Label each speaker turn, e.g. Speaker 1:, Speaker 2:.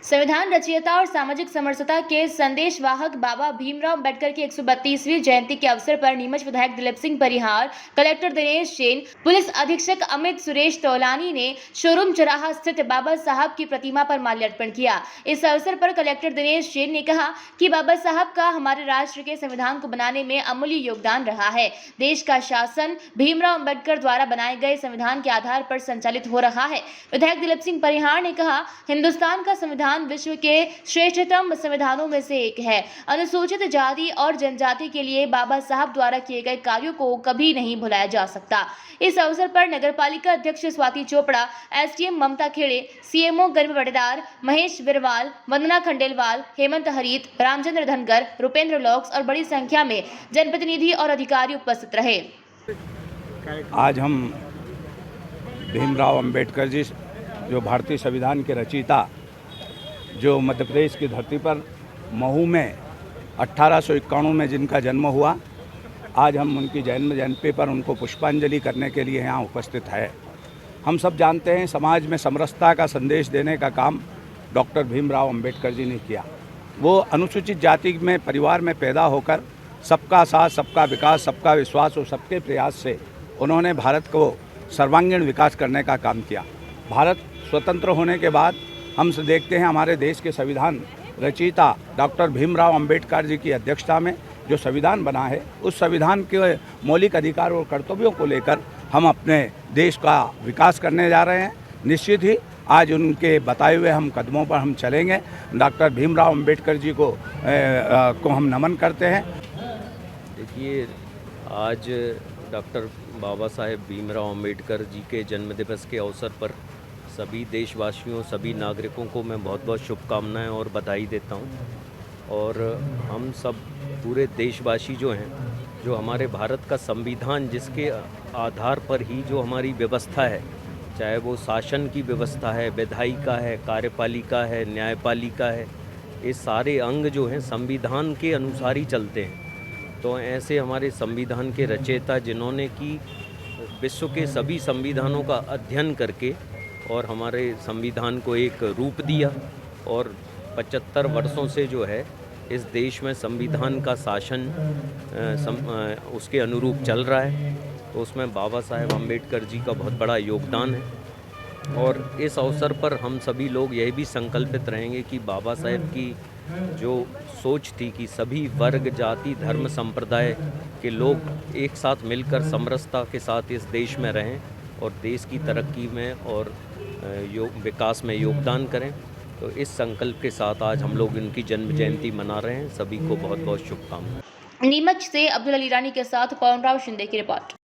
Speaker 1: संविधान रचयिता और सामाजिक समरसता के संदेशवाहक बाबा भीमराव अम्बेडकर की 132वीं जयंती के अवसर पर नीमच विधायक दिलीप सिंह परिहार, कलेक्टर दिनेश जैन, पुलिस अधीक्षक अमित सुरेश तौलानी ने शोरूम चौराहा स्थित बाबा साहब की प्रतिमा पर माल्यार्पण किया। इस अवसर पर कलेक्टर दिनेश जैन ने कहा कि बाबा साहब का हमारे राष्ट्र के संविधान को बनाने में अमूल्य योगदान रहा है। देश का शासन भीमराव अम्बेडकर द्वारा बनाए गए संविधान के आधार पर संचालित हो रहा है। विधायक दिलीप सिंह परिहार ने कहा, हिंदुस्तान का संविधान विश्व के श्रेष्ठतम संविधानों में से एक है। अनुसूचित जाति और जनजाति के लिए बाबा साहब द्वारा किए गए कार्यों को कभी नहीं भुलाया जा सकता। इस अवसर पर नगरपालिका अध्यक्ष स्वाति चोपड़ा, एसडीएम ममता खेड़े, सीएमओ गर्भ बटेदार, महेश बिरवाल, वंदना खंडेलवाल, हेमंत हरीत, रामचंद्र धनगर, रुपेंद्र लॉक्स और बड़ी संख्या में जनप्रतिनिधि और अधिकारी उपस्थित रहे।
Speaker 2: आज हम भीमराव अंबेडकर जी, जो भारतीय संविधान के रचयिता, जो मध्य प्रदेश की धरती पर महू में 1891 में जिनका जन्म हुआ, आज हम उनकी जन्म जयंती पर उनको पुष्पांजलि करने के लिए यहाँ उपस्थित है। हम सब जानते हैं समाज में समरसता का संदेश देने का काम डॉक्टर भीमराव अंबेडकर जी ने किया। वो अनुसूचित जाति में परिवार में पैदा होकर सबका साथ, सबका विकास, सबका विश्वास और सबके प्रयास से उन्होंने भारत को सर्वांगीण विकास करने का काम किया। भारत स्वतंत्र होने के बाद हम से देखते हैं हमारे देश के संविधान रचयिता डॉक्टर भीमराव अंबेडकर जी की अध्यक्षता में जो संविधान बना है, उस संविधान के मौलिक अधिकार और कर्तव्यों को लेकर हम अपने देश का विकास करने जा रहे हैं। निश्चित ही आज उनके बताए हुए हम कदमों पर हम चलेंगे। डॉक्टर भीमराव अंबेडकर जी को हम नमन करते हैं।
Speaker 3: देखिए, आज डॉक्टर बाबा साहेब भीमराव अंबेडकर जी के जन्मदिवस के अवसर पर सभी देशवासियों, सभी नागरिकों को मैं बहुत बहुत शुभकामनाएं और बधाई देता हूं। और हम सब पूरे देशवासी जो हैं, जो हमारे भारत का संविधान जिसके आधार पर ही जो हमारी व्यवस्था है, चाहे वो शासन की व्यवस्था है, विधायिका है, कार्यपालिका है, न्यायपालिका है, ये सारे अंग जो हैं संविधान के अनुसार ही चलते हैं। तो ऐसे हमारे संविधान के रचयिता जिन्होंने कि विश्व के सभी संविधानों का अध्ययन करके और हमारे संविधान को एक रूप दिया, और 75 वर्षों से जो है इस देश में संविधान का शासन उसके अनुरूप चल रहा है। तो उसमें बाबा साहेब अम्बेडकर जी का बहुत बड़ा योगदान है। और इस अवसर पर हम सभी लोग यह भी संकल्पित रहेंगे कि बाबा साहेब की जो सोच थी कि सभी वर्ग, जाति, धर्म, संप्रदाय के लोग एक साथ मिलकर समरसता के साथ इस देश में रहें और देश की तरक्की में और विकास में योगदान करें। तो इस संकल्प के साथ आज हम लोग इनकी जन्म जयंती मना रहे हैं। सभी को बहुत बहुत शुभकामनाएं।
Speaker 1: नीमच से अब्दुल अली रानी के साथ पवन राव शिंदे की रिपोर्ट।